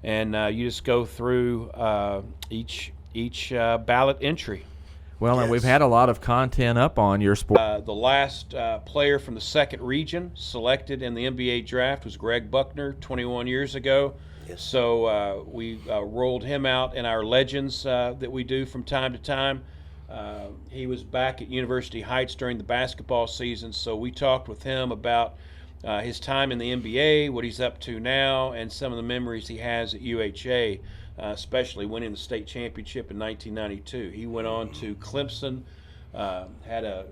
and you just go through each ballot entry. Well, and we've had a lot of content up on your sport. The last player from the second region selected in the NBA draft was Greg Buckner 21 years ago. Yes. So we rolled him out in our legends that we do from time to time. He was back at University Heights during the basketball season, so we talked with him about his time in the NBA, what he's up to now, and some of the memories he has at UHA, especially winning the state championship in 1992. He went on to Clemson, had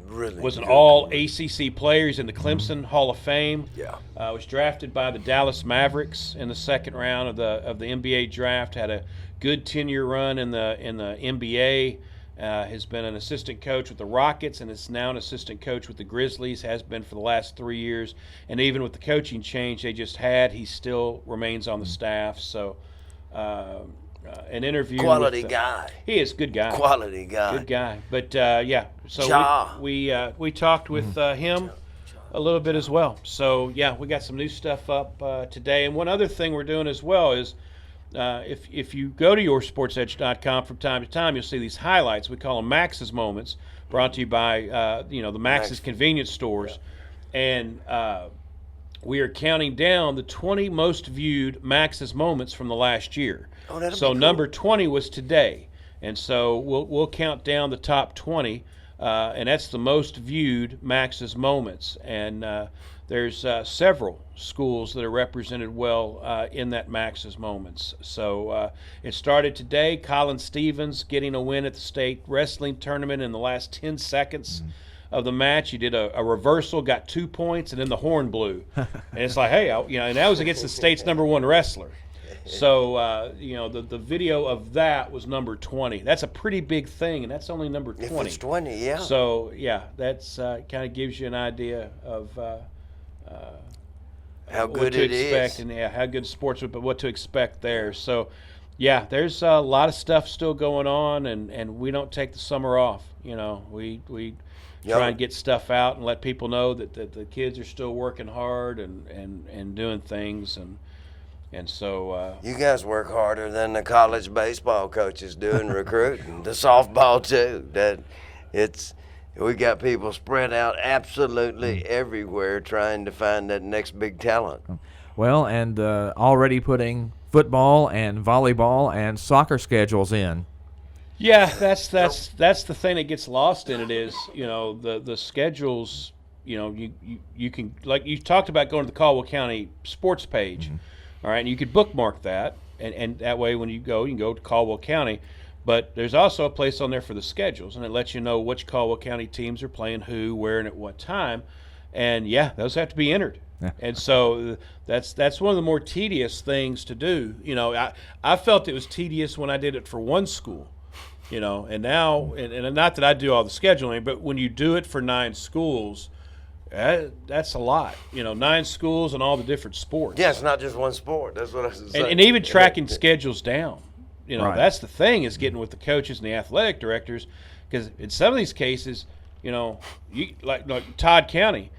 was an all ACC player. He's in the Clemson Hall of Fame. Yeah. Was drafted by the Dallas Mavericks in the second round of the NBA draft. Had a good 10-year run in the NBA. Has been an assistant coach with the Rockets and is now an assistant coach with the Grizzlies. Has been for the last 3 years. And even with the coaching change they just had, he still remains on the staff. So an interview. Quality guy. He is good guy. Quality guy. Good guy. But yeah, so we talked with him a little bit as well. So yeah, we got some new stuff up today. And one other thing we're doing as well is if you go to yoursportsedge.com from time to time, you'll see these highlights. We call them Max's Moments, brought to you by the Max's convenience stores, and we are counting down the 20 most viewed Max's Moments from the last year. Oh, that'll so be cool. Number 20 was today, and so we'll count down the top 20, and that's the most viewed Max's Moments. And there's several schools that are represented well in that Max's Moments. So it started today. Colin Stevens getting a win at the state wrestling tournament in the last 10 seconds of the match. He did a reversal, got 2 points, and then the horn blew. And it's like, hey, and that was against the state's #1 wrestler. So the video of that was number 20. That's a pretty big thing, and that's only number 20. If it's 20, yeah. So yeah, that's kind of gives you an idea of how what good to it expect, is. and how good sports, but what to expect there. So yeah, there's a lot of stuff still going on, and we don't take the summer off. We try and get stuff out and let people know that the kids are still working hard and doing things, and so You guys work harder than the college baseball coaches do in recruiting, the softball too. We got people spread out absolutely everywhere trying to find that next big talent. Well, and already putting football and volleyball and soccer schedules in. yeah, that's the thing that gets lost in it is the schedules. You can, like you talked about, going to the Caldwell County sports page, all right, and you could bookmark that, and that way when you can go to Caldwell County. But there's also a place on there for the schedules, and it lets you know which Caldwell County teams are playing who, where, and at what time. And yeah, those have to be entered. And so that's one of the more tedious things to do. I felt it was tedious when I did it for one school, and now, and not that I do all the scheduling, but when you do it for 9 schools, that's a lot. 9 schools and all the different sports. Yeah, it's not just one sport. That's what I was saying. And even tracking schedules down. Right. That's the thing, is getting with the coaches and the athletic directors, because in some of these cases, like Todd County,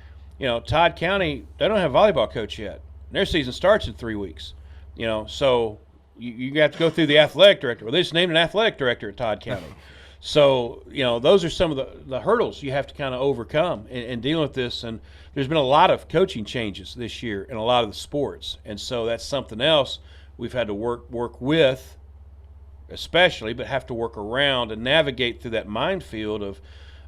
Todd County, they don't have a volleyball coach yet. Their season starts in 3 weeks. So you have to go through the athletic director. Well, they just named an athletic director at Todd County. So, those are some of the hurdles you have to kind of overcome in dealing with this. And there's been a lot of coaching changes this year in a lot of the sports. And so that's something else we've had to work with, especially, but have to work around and navigate through that minefield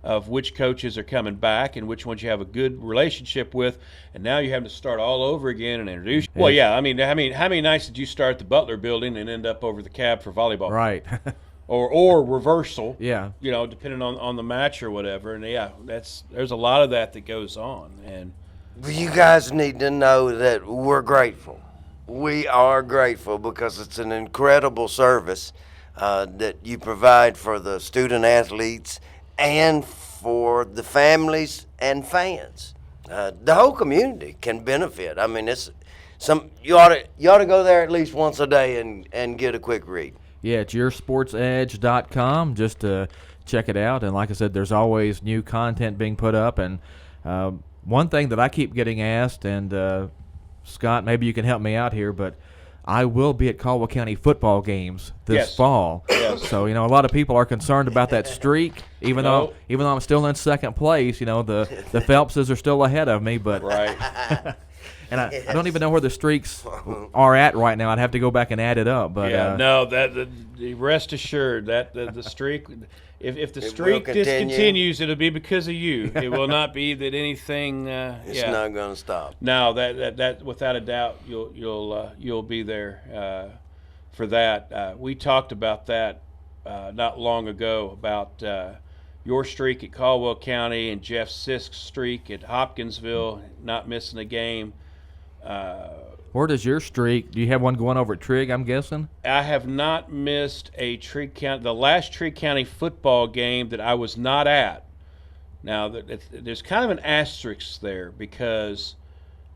of which coaches are coming back and which ones you have a good relationship with, and now you're having to start all over again and introduce. Well, yeah, I mean, how many nights did you start at the Butler building and end up over the cab for volleyball? Right. or reversal. Yeah. Depending on the match or whatever. And yeah, there's a lot of that goes on. And you guys need to know that we're grateful. We are grateful because it's an incredible service that you provide for the student athletes and for the families and fans. The whole community can benefit. I mean, you ought to go there at least once a day and get a quick read. Yeah, it's yoursportsedge.com. Just to check it out. And like I said, there's always new content being put up. And one thing that I keep getting asked, and Scott, maybe you can help me out here, but I will be at Caldwell County football games this Yes. fall. Yes. So, a lot of people are concerned about that streak, even though I'm still in second place. The Phelpses are still ahead of me, but Right. and I don't even know where the streaks are at right now. I'd have to go back and add it up. But no, rest assured that the streak, if the streak continue. discontinues, it'll be because of you. It will not be that anything. It's not going to stop. No, that without a doubt, you'll be there for that. We talked about that not long ago about your streak at Caldwell County and Jeff Sisk's streak at Hopkinsville, not missing a game. Where does your streak? Do you have one going over at Trigg, I'm guessing? I have not missed a Trigg County. The last Trigg County football game that I was not at. Now, there's kind of an asterisk there because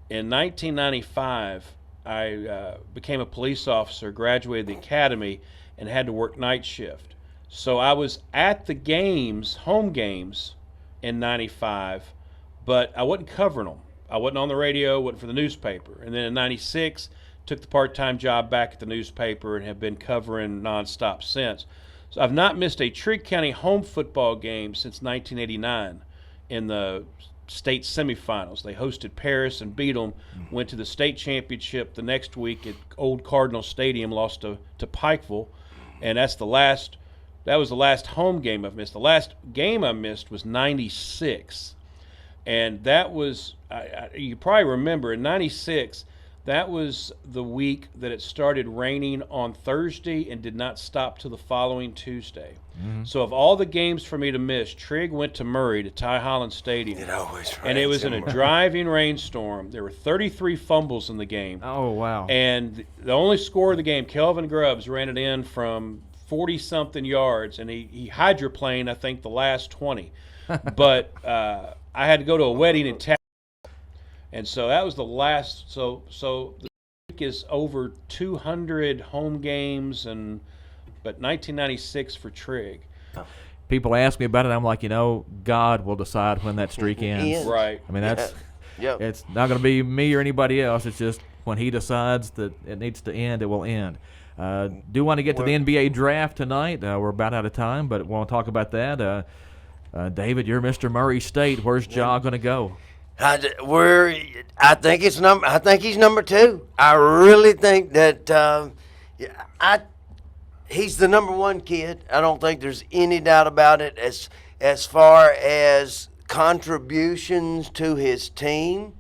in 1995, I became a police officer, graduated the academy, and had to work night shift. So I was at the games, home games, in 95, but I wasn't covering them. I wasn't on the radio, wasn't for the newspaper. And then in 96, took the part-time job back at the newspaper and have been covering nonstop since. So I've not missed a Trigg County home football game since 1989 in the state semifinals. They hosted Paris and beat them, went to the state championship the next week at Old Cardinal Stadium, lost to Pikeville. And that was the last home game I've missed. The last game I missed was 96. And that was, you probably remember, in 96, that was the week that it started raining on Thursday and did not stop till the following Tuesday. Mm-hmm. So of all the games for me to miss, Trigg went to Murray to Ty Holland Stadium. It always rains. And it was in a driving rainstorm. There were 33 fumbles in the game. Oh, wow. And the only score of the game, Kelvin Grubbs ran it in from 40-something yards, and he hydroplaned, I think, the last 20. But I had to go to a wedding in town, and so that was the last. So the streak is over 200 home games, but 1996 for Trigg. People ask me about it. I'm like, God will decide when that streak ends. Right. I mean, that's Yep. It's not going to be me or anybody else. It's just when he decides that it needs to end, it will end. Do want to get to the NBA draft tonight. We're about out of time, but want to talk about that. David, you're Mr. Murray State. Where's Ja going to go? I think he's number 2. I really think that he's the number 1 kid. I don't think there's any doubt about it. As far as contributions to his team,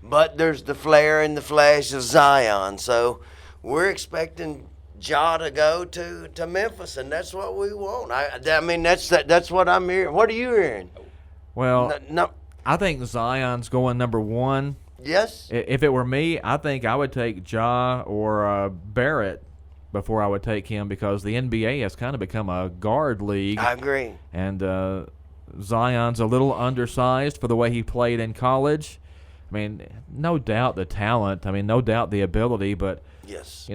but there's the flair and the flash of Zion. So we're expecting Ja to go to Memphis, and that's what we want. I mean, that's what I'm hearing. What are you hearing? Well, No. I think Zion's going number 1. Yes. If it were me, I think I would take Ja or Barrett before I would take him, because the NBA has kind of become a guard league. I agree. And Zion's a little undersized for the way he played in college. I mean, no doubt the talent. I mean, no doubt the ability. But Yes.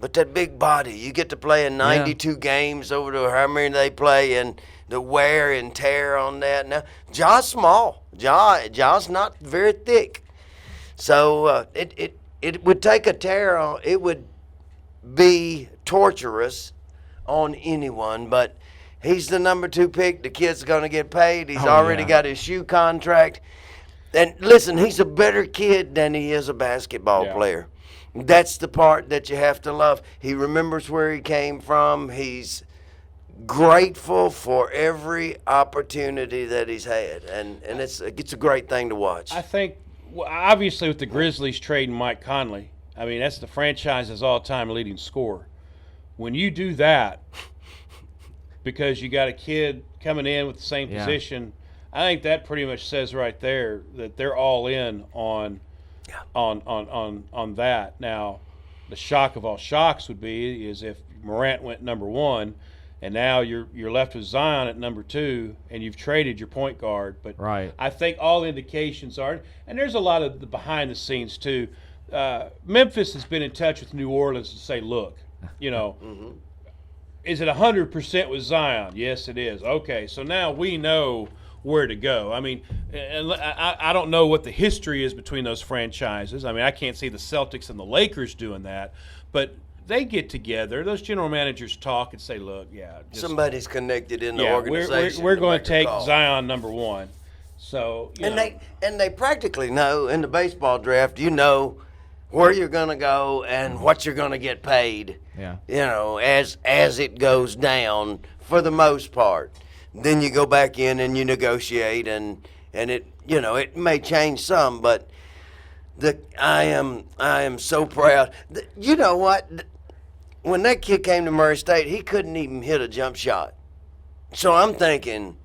But that big body, you get to play in 92 games over to how many they play, and the wear and tear on that. Now, Ja's small. Ja's not very thick. So it would take a tear on. It would be torturous on anyone, but he's the number 2 pick. The kid's going to get paid. He's already got his shoe contract. And listen, he's a better kid than he is a basketball player. That's the part that you have to love. He remembers where he came from. He's grateful for every opportunity that he's had, and it's a great thing to watch. I think, obviously, with the Grizzlies trading Mike Conley, I mean, that's the franchise's all-time leading scorer. When you do that, because you got a kid coming in with the same position, I think that pretty much says right there that they're all in on that. Now, the shock of all shocks would be is if Morant went number 1, and now you're left with Zion at number 2, and you've traded your point guard. But right. I think all indications are, and there's a lot of the behind the scenes too. Memphis has been in touch with New Orleans to say, look, is it 100% with Zion? Yes, it is. Okay, so now we know where to go. I mean, and I don't know what the history is between those franchises. I mean, I can't see the Celtics and the Lakers doing that, but they get together. Those general managers talk and say, "Look, somebody's connected in the yeah, organization. we're going to take call. Zion number one." So they practically know in the baseball draft. You know where you're going to go and what you're going to get paid. Yeah. You know, as it goes down for the most part. Then you go back in and you negotiate, and it, you know, it may change some, but I am so proud. You know what? When that kid came to Murray State, he couldn't even hit a jump shot. So I'm thinking,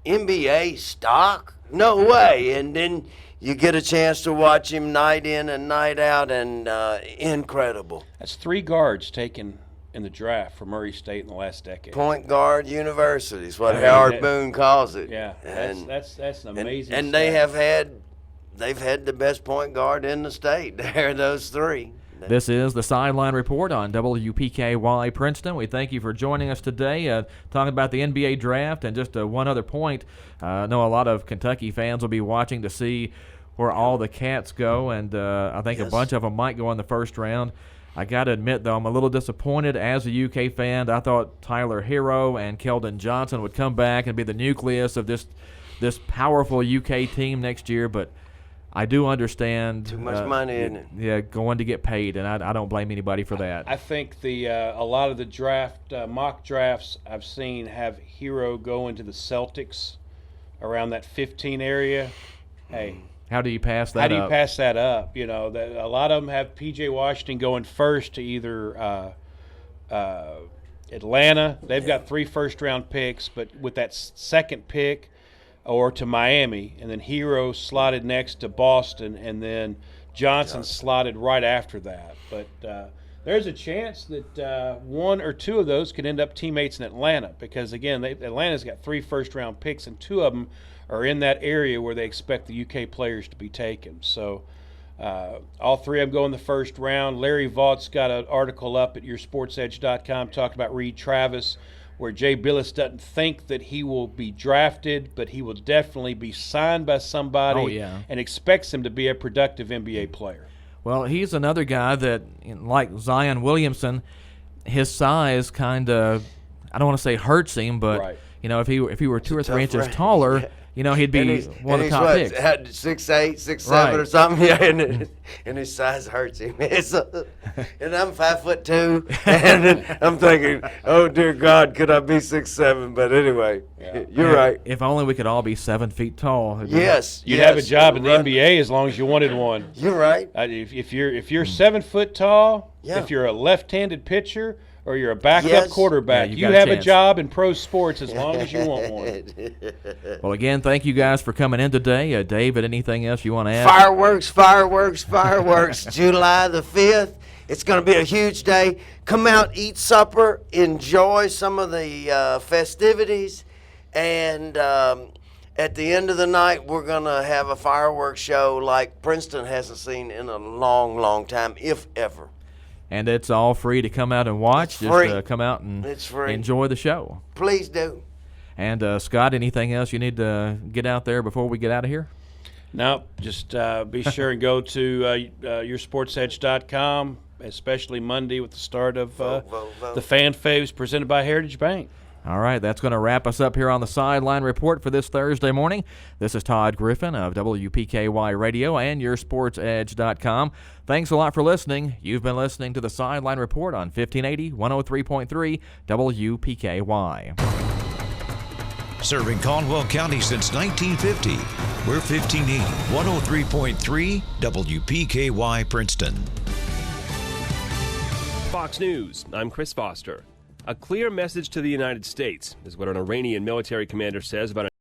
NBA stock? No way. And then you get a chance to watch him night in and night out, and incredible. That's 3 guards taken in the draft for Murray State in the last decade. Point guard university is what Howard Boone calls it. Yeah, that's an amazing. And stat. they've had the best point guard in the state. They're those 3. This is the Sideline Report on WPKY Princeton. We thank you for joining us today, talking about the NBA draft. And just one other point, I know a lot of Kentucky fans will be watching to see where all the Cats go, and I think a bunch of them might go in the first round. I got to admit, though, I'm a little disappointed as a UK fan. I thought Tyler Hero and Keldon Johnson would come back and be the nucleus of this powerful UK team next year, but I do understand. Too much money, isn't it? Yeah, going to get paid, and I don't blame anybody for that. I think a lot of the draft mock drafts I've seen have Hero go into the Celtics around that 15 area. Hey, how do you pass that up? How do you pass that up? You know, a lot of them have P.J. Washington going first to either Atlanta. They've got 3 first-round picks, but with that second pick, or to Miami, and then Hero slotted next to Boston, and then Johnson slotted right after that. But there's a chance that 1 or 2 of those could end up teammates in Atlanta, because, again, Atlanta's got 3 first-round picks, and 2 of them are in that area where they expect the UK players to be taken. So all 3 of them go in the first round. Larry Vaught's got an article up at yoursportsedge.com talking about Reed Travis, where Jay Billis doesn't think that he will be drafted, but he will definitely be signed by somebody and expects him to be a productive NBA player. Well, he's another guy that, like Zion Williamson, his size kind of, I don't want to say hurts him, but you know, if he were 2 or 3 inches taller, you know, he'd be one of the top picks. 6'8", 6'7", or something. Yeah, and his size hurts him. And I'm 5'2", and I'm thinking, oh dear God, could I be 6'7"? But anyway, you're right. If only we could all be 7 feet tall. Yes, you'd have a job in the NBA as long as you wanted one. You're right. If you're 7 foot tall, if you're a left-handed pitcher, or you're a backup quarterback, you have a job in pro sports as long as you want one. Well, again, thank you guys for coming in today. David, anything else you want to add? Fireworks. July the 5th. It's going to be a huge day. Come out, eat supper, enjoy some of the festivities, and at the end of the night, we're going to have a fireworks show like Princeton hasn't seen in a long, long time, if ever. And it's all free to come out and watch. Just come out and enjoy the show. Please do. And Scott, anything else you need to get out there before we get out of here? No, just be sure and go to yoursportsedge.com, especially Monday with the start of the Fan Faves presented by Heritage Bank. All right, that's going to wrap us up here on the Sideline Report for this Thursday morning. This is Todd Griffin of WPKY Radio and YourSportsEdge.com. Thanks a lot for listening. You've been listening to the Sideline Report on 1580, 103.3 WPKY. Serving Caldwell County since 1950. We're 1580, 103.3 WPKY Princeton. Fox News, I'm Chris Foster. A clear message to the United States is what an Iranian military commander says about